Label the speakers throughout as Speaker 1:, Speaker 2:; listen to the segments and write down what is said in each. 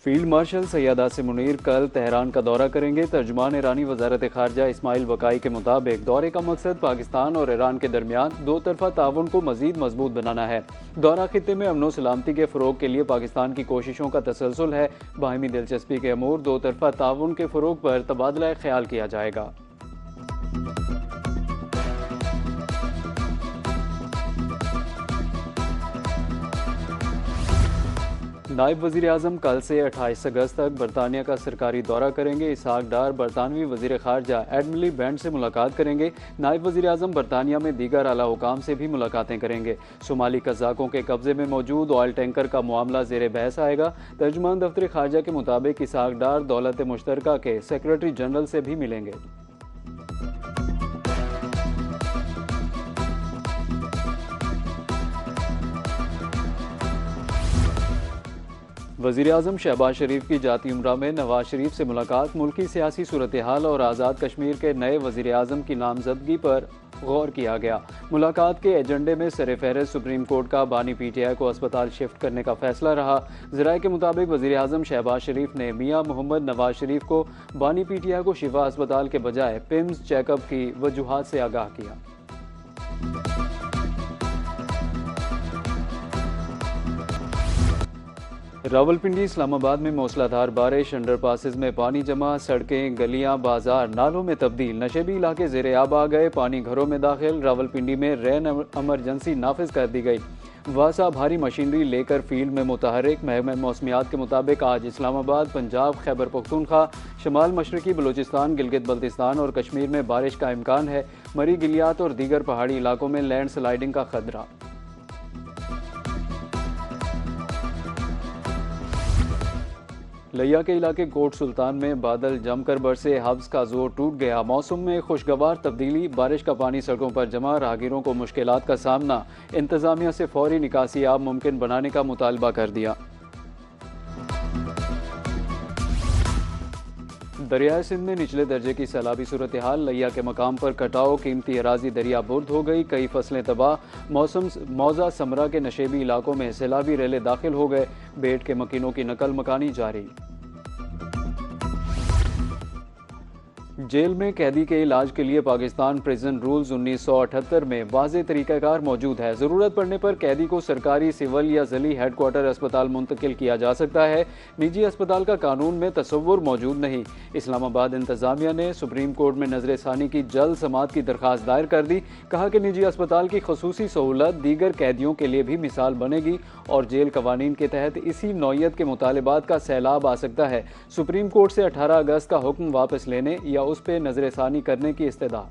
Speaker 1: Field marshal Syed Asim Munir कल Tehran का दौरा करेंगे। तर्जुमान ईरानी वजारत खारजा इस्माइल वकाई के मुताबिक दौरे का मकसद पाकिस्तान और ईरान के दरमियान दो तरफा ताउन को मजीद मजबूत बनाना है। दौरा खित्ते में अमन सलामती के फ़रोग के लिए पाकिस्तान की कोशिशों का तसलसल है। बाहमी दिलचस्पी के अमूर दो तरफा ताउन के फ़रोग पर तबादला ख्याल किया जाएगा। नायब वज़ीर आज़म कल से 28 अगस्त तक बरतानिया का सरकारी दौरा करेंगे। इसहाक डार बरतानवी वज़ीर ख़ारजा एडमिरल बैंड से मुलाकात करेंगे। नायब वज़ीर आज़म बरतानिया में दीगर आला हुकाम से भी मुलाकातें करेंगे। सोमाली कज़ाकों के कब्जे में मौजूद ऑयल टैंकर का मामला ज़ेर बहस आएगा। तर्जुमान दफ्तर ख़ारजा के मुताबिक इसहाक डार दौलत मुश्तरका के सेक्रेटरी जनरल से भी मिलेंगे। वज़ीर आज़म शहबाज शरीफ की जाती उम्रा में नवाज शरीफ से मुलाकात। मुल्की सियासी सूरत हाल और आज़ाद कश्मीर के नए वज़ीर आज़म की नामजदगी पर गौर किया गया। मुलाकात के एजेंडे में सर फहरिस्त सुप्रीम कोर्ट का बानी PTI को अस्पताल शिफ्ट करने का फैसला रहा। ज़राए के मुताबिक वज़ीर आज़म शहबाज शरीफ ने मियाँ मोहम्मद नवाज शरीफ को बानी PTI को शिफा अस्पताल के बजाय पिम्स चेकअप की वजूहात से आगाह किया। रावलपिंडी इस्लामाबाद में मूसलाधार बारिश, अंडरपासेस में पानी जमा, सड़कें गलियां बाजार नालों में तब्दील, नशेबी इलाके ज़ेरे आब आ गए, पानी घरों में दाखिल। रावलपिंडी में रेन एमरजेंसी नाफिज कर दी गई। वासा भारी मशीनरी लेकर फील्ड में मुतहरिक। महकमा मौसमियात के मुताबिक आज इस्लामाबाद, पंजाब, खैबर पख्तूनख्वा, शमाल मशरकी बलूचिस्तान, गिलगित बल्तिस्तान और कश्मीर में बारिश का इम्कान है। मरी गिलियात और दीगर पहाड़ी इलाकों में लैंड स्लाइडिंग का खतरा। लिया के इलाके कोट सुल्तान में बादल जमकर बरसे, हब्स का जोर टूट गया। मौसम में खुशगवार तब्दीली, बारिश का पानी सड़कों पर जमा, राहगीरों को मुश्किलात का सामना। इंतजामिया से फौरी निकासी आब मुमकिन बनाने का मुतालबा कर दिया। दरियाए सिंध में निचले दर्जे की सैलाबी सूरत हाल, लिया के मकाम पर कटाव, कीमती अराजी दरिया बुर्द हो गई, कई फसलें तबाह। मौजा समरा के नशेबी इलाकों में सैलाबी रेले दाखिल हो गए। बेट के मकीनों की नकल मकानी जारी। जेल में कैदी के इलाज के लिए पाकिस्तान प्रिजन रूल्स 1978 में वाज़ेह तरीक़ाकार मौजूद है। ज़रूरत पड़ने पर कैदी को सरकारी, सिविल या ज़िली हेडक्वार्टर अस्पताल मुंतकिल किया जा सकता है। निजी अस्पताल का कानून में तसव्वुर मौजूद नहीं। इस्लामाबाद इंतज़ामिया ने सुप्रीम कोर्ट में नजर सानी की जल्द समाअत की दरख्वास्त दायर कर दी। कहा कि निजी अस्पताल की खसूसी सहूलत दीगर कैदियों के लिए भी मिसाल बनेगी और जेल कवानीन के तहत इसी नौयत के मुतालबात का सैलाब आ सकता है। सुप्रीम कोर्ट से 18 अगस्त का हुक्म वापस लेने या उस पर नजरसानी करने की इस्तदा।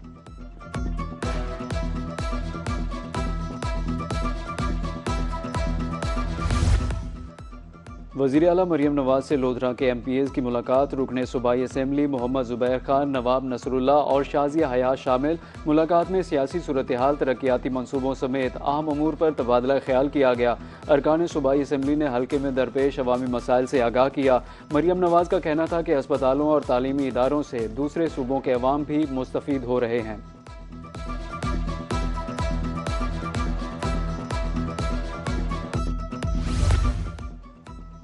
Speaker 1: वज़ीर आला मरियम नवाज से लोधरा के MPs की मुलाकात। रुकने सूबाई असम्बली मोहम्मद ज़ुबैर खान, नवाब नसरुल्लाह और शाज़िया हयात शामिल। मुलाकात में सियासी सूरत हाल, तरक्याती मनसूबों समेत अहम अमूर पर तबादला ख्याल किया गया। अरकान सूबाई असम्बली ने हल्के में दरपेश अवामी मसाइल से आगाह किया। मरियम नवाज का कहना था कि अस्पतालों और तालीमी इदारों से दूसरे सूबों के अवाम भी मुस्तफ़ीद हो रहे हैं।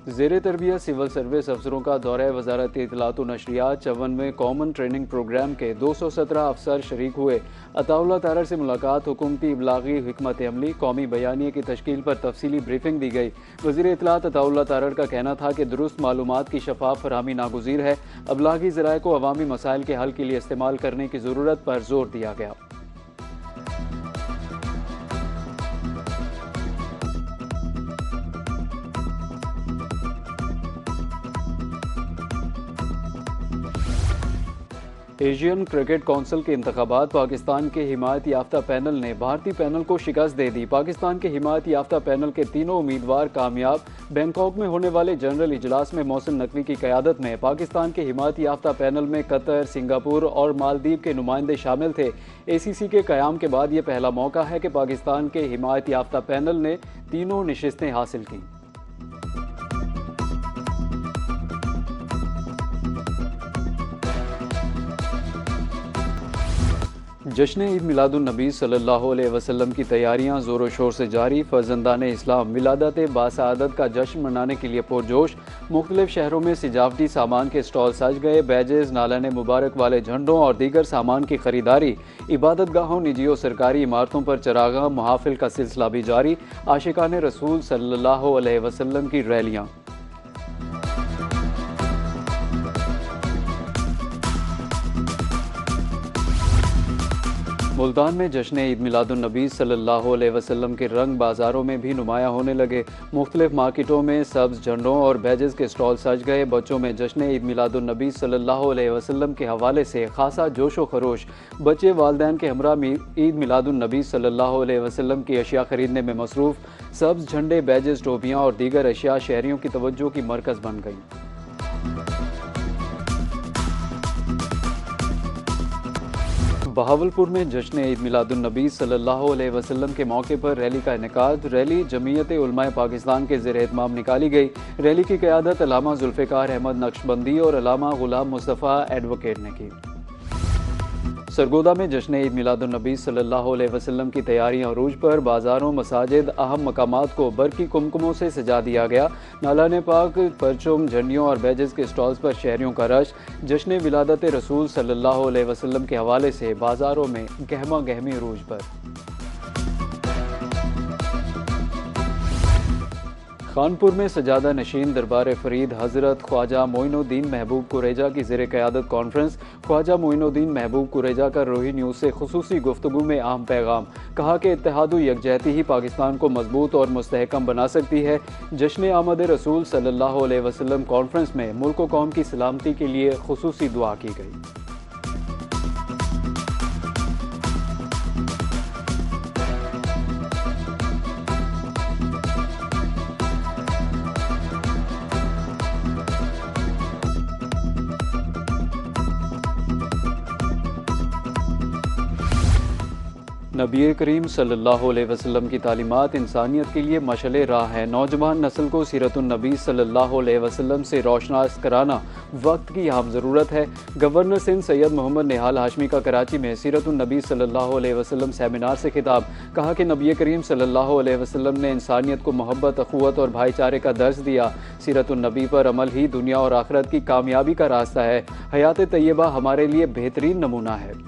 Speaker 1: ज़ेरे तरबियत सिविल सर्विस अफसरों का दौरा वजारत इत्तलात व नशरियात 54वें कॉमन ट्रेनिंग प्रोग्राम के 217 अफसर शरीक हुए। अताउल्लाह तारर से मुलाकात, हुकूमती इबलागी हिकमत अमली, कौमी बयानिए की तश्कील पर तफसीली ब्रीफिंग दी गई। वज़ीर इत्तलात अताउल्लाह तारर का कहना था कि दुरुस्त मालूमात की शफाफ फरहमी नागुज़ीर है। अबलागी ज़राए को अवामी मसाइल के हल के लिए इस्तेमाल करने की ज़रूरत पर जोर दिया गया। एशियन क्रिकेट काउंसिल के इंतखाबात, पाकिस्तान के हिमायत याफ्ता पैनल ने भारतीय पैनल को शिकस्त दे दी। पाकिस्तान के हिमायत याफ्ता पैनल के तीनों उम्मीदवार कामयाब। बैंकॉक में होने वाले जनरल इजलास में मोहसिन नकवी की क़यादत में पाकिस्तान के हिमायत याफ्ता पैनल में कतर, सिंगापुर और मालदीव के नुमाइंदे शामिल थे। ACC के क़याम के बाद यह पहला मौका है कि पाकिस्तान के हिमायत याफ्ता पैनल ने तीनों नशिस्तें हासिल की। जश्न ईद मिलादुन्नबी सल्लल्लाहु अलैहि वसल्लम की तैयारियां ज़ोर शोर से जारी। फर्जंदान इस्लाम विलादत बासआदत का जश्न मनाने के लिए पुरजोश। मुख्तलिफ शहरों में सजावटी सामान के स्टॉल सज गए। बैजेस, नालन मुबारक वाले झंडों और दीगर सामान की खरीदारी। इबादतगाहों, निजी और सरकारी इमारतों पर चरागाह महाफिल का सिलसिला भी जारी। आशिकान रसूल सल्लल्लाहु अलैहि वसल्लम की रैलियाँ। मुल्तान में जश्न ईद मिलादुन्नबी सल्लल्लाहु अलैहि वसल्लम के रंग बाज़ारों में भी नुमायाँ होने लगे। मुख्तलिफ मार्केटों में सब्ज़ झंडों और बैजेस के स्टॉल सज गए। बच्चों में जश्न ईद मिलादुन्नबी सल्लल्लाहु अलैहि वसल्लम के हवाले से खासा जोश व खरोश। बच्चे वालिदैन के हमरा ईद मिलादुन्नबी सल्लल्लाहु अलैहि वसल्लम की अशिया खरीदने में मसरूफ़। सब्ज़ झंडे, बैजेस, टोपियाँ और दीगर अशिया शहरियों की तवज्जो की मरकज़ बन गई। बहावलपुर में जश्न ईद मिलादुन्नबी सल्लल्लाहु अलैहि वसल्लम के मौके पर रैली का इनेकाद। रैली जमीयत उलमाए पाकिस्तान के ज़ेर एहतमाम निकाली गई। रैली की क़यादत अल्लामा जुल्फ़िकार अहमद नक्शबंदी और अल्लामा गुलाम मुस्तफ़ा एडवोकेट ने की। सरगोदा में जश्न ईद मिलादुन्नबी सल्लल्लाहु अलैहि वसल्लम की तैयारियां अरूज पर। बाज़ारों, मसाजिद, अहम मकामात को बरकी कुमकुमों से सजा दिया गया। नालान पाक, परचम, झंडियों और बैजेस के स्टॉल्स पर शहरियों का रश। जश्न विलादत रसूल सल्लल्लाहु अलैहि वसल्लम के हवाले से बाज़ारों में गहमा गहमी अरूज पर। खानपुर में सजादा नशीन दरबार फरीद हज़रत ख्वाजा मोइनुद्दीन महबूब कुरैजा की ज़ेर क़यादत कॉन्फ्रेंस। ख्वाजा मोइनुद्दीन महबूब कुरैजा का रोही न्यूज़ से खुसूसी गुफ्तगू में अहम पैगाम। कहा कि इत्तेहाद व यकजहती ही पाकिस्तान को मजबूत और मुस्तहकम बना सकती है। जश्न आमद रसूल सल्लल्लाहु अलैहि वसल्लम कॉन्फ्रेंस में मुल्क व कौम की सलामती के लिए खुसूसी दुआ की गई। नबी करीम सल्लल्लाहु अलैहि वसल्लम की तालीमात इंसानियत के लिए मशअले राह है। नौजवान नस्ल को सीरतुन्नबी सल्लल्लाहु अलैहि वसल्लम से रोशनास कराना वक्त की अहम ज़रूरत है। गवर्नर सिंध सैयद मोहम्मद निहाल हाशमी का कराची में सीरतुन्नबी सल्लल्लाहु अलैहि वसल्लम सेमिनार से खिताब। कहा कि नबी करीम सल्लल्लाहु अलैहि वसल्लम ने इंसानियत को मोहब्बत, अखुवत और भाईचारे का दर्स दिया। सीरतुन्नबी पर अमल ही दुनिया और आखिरत की कामयाबी का रास्ता है। हयात तैयबा हमारे लिए बेहतरीन नमूना है।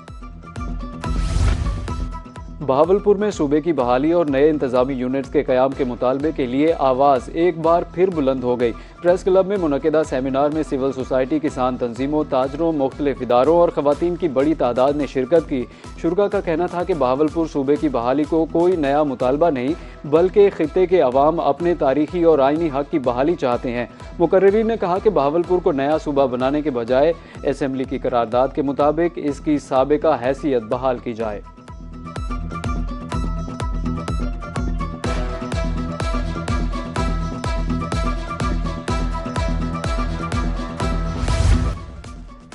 Speaker 1: बहावलपुर में सूबे की बहाली और नए इंतजामी यूनिट्स के क़याम के मुतालबे के लिए आवाज़ एक बार फिर बुलंद हो गई। प्रेस क्लब में मुनक़िदा सेमिनार में सिविल सोसाइटी, किसान तंजीमों, ताजरों, मुख्तलिफ इदारों और ख़वातीन की बड़ी तादाद ने शिरकत की। शुरा का कहना था कि बहावलपुर सूबे की बहाली को कोई नया मुतालबा नहीं, बल्कि ख़ित्ते के अवाम अपने तारीखी और आइनी हक़ की बहाली चाहते हैं। मुकर्रिरीन ने कहा कि बहावलपुर को नया सूबा बनाने के बजाय असम्बली की करारदाद के मुताबिक इसकी साबिका हैसियत बहाल की जाए।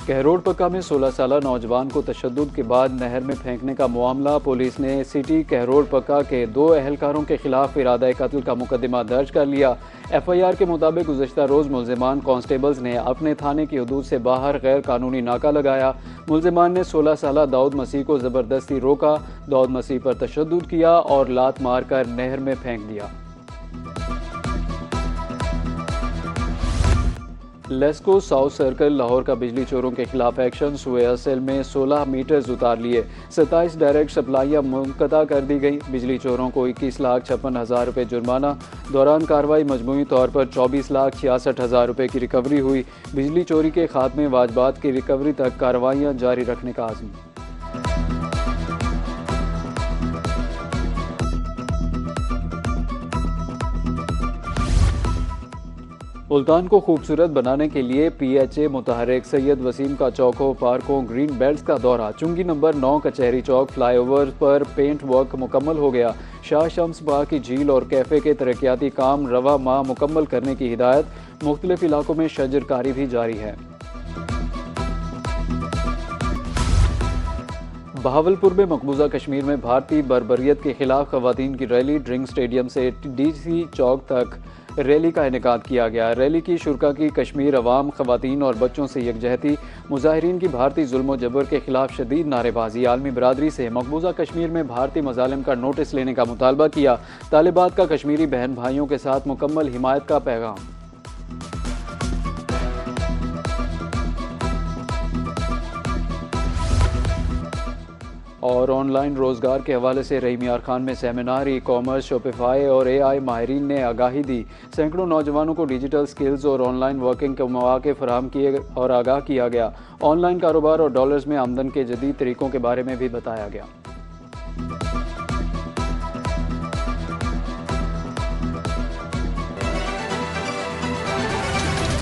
Speaker 1: कहरोड पक्का में 16 साला नौजवान को तशद्दुद के बाद नहर में फेंकने का मामला। पुलिस ने सिटी कहरोड पक्का के 2 अहलकारों के खिलाफ इरादा कत्ल का मुकदमा दर्ज कर लिया। FIR के मुताबिक गुज़श्ता रोज़ मुल्ज़िमान कांस्टेबल्स ने अपने थाने की हदूद से बाहर गैर कानूनी नाका लगाया। मुल्ज़िमान ने 16 साला दाऊद मसीह को ज़बरदस्ती रोका, दाऊद मसीह पर तशद्दुद किया और लात मारकर नहर में फेंक दिया। लेस्को साउथ सर्कल लाहौर का बिजली चोरों के खिलाफ एक्शन। सुए सेल में 16 मीटर्स उतार लिए। 27 डायरेक्ट सप्लाइयाँ मुनक़ता कर दी गई। बिजली चोरों को 21,56,000 रुपये जुर्माना। दौरान कार्रवाई मजमूई तौर पर 24,66,000 रुपये की रिकवरी हुई। बिजली चोरी के खात्मे वाजबात की रिकवरी तक कार्रवाइयाँ जारी रखने का आज़म। मुल्तान को खूबसूरत बनाने के लिए PHA मुतहरिक। सैयद वसीम का चौकों, पार्कों, ग्रीन बेल्ट्स का दौरा। चुंगी नंबर 9 कचहरी चौक फ्लाईओवर पर पेंट वर्क मुकम्मल हो गया। शाह शम्स बाग की झील और कैफ़े के तरक्याती काम रवा माह मुकम्मल करने की हिदायत। मुख्तलिफ इलाकों में शजरकारी भी जारी है। बहावलपुर में मकबूजा कश्मीर में भारतीय बर्बरियत के खिलाफ खवातीन की रैली। ड्रिंक स्टेडियम से DC चौक तक रैली का इनेकाद किया गया। रैली की शुरा की कश्मीर अवाम, खवातीन और बच्चों से यकजहती, मुजाहिरीन की भारतीय जुल्म जबर के खिलाफ शदीद नारेबाजी, आलमी बरादरी से मकबूजा कश्मीर में भारतीय मजालिम का नोटिस लेने का मुतालबा किया, तालिबात का कश्मीरी बहन भाइयों के साथ मुकम्मल हिमायत का पैगाम। और ऑनलाइन रोज़गार के हवाले से रहीम यार खान में सेमिनार, ई कॉमर्स, शॉपिफाई और AI माहिरीन ने आगाही दी। सैकड़ों नौजवानों को डिजिटल स्किल्स और ऑनलाइन वर्किंग के मौके फराहम किए और आगाह किया गया। ऑनलाइन कारोबार और डॉलर्स में आमदन के जदीद तरीक़ों के बारे में भी बताया गया।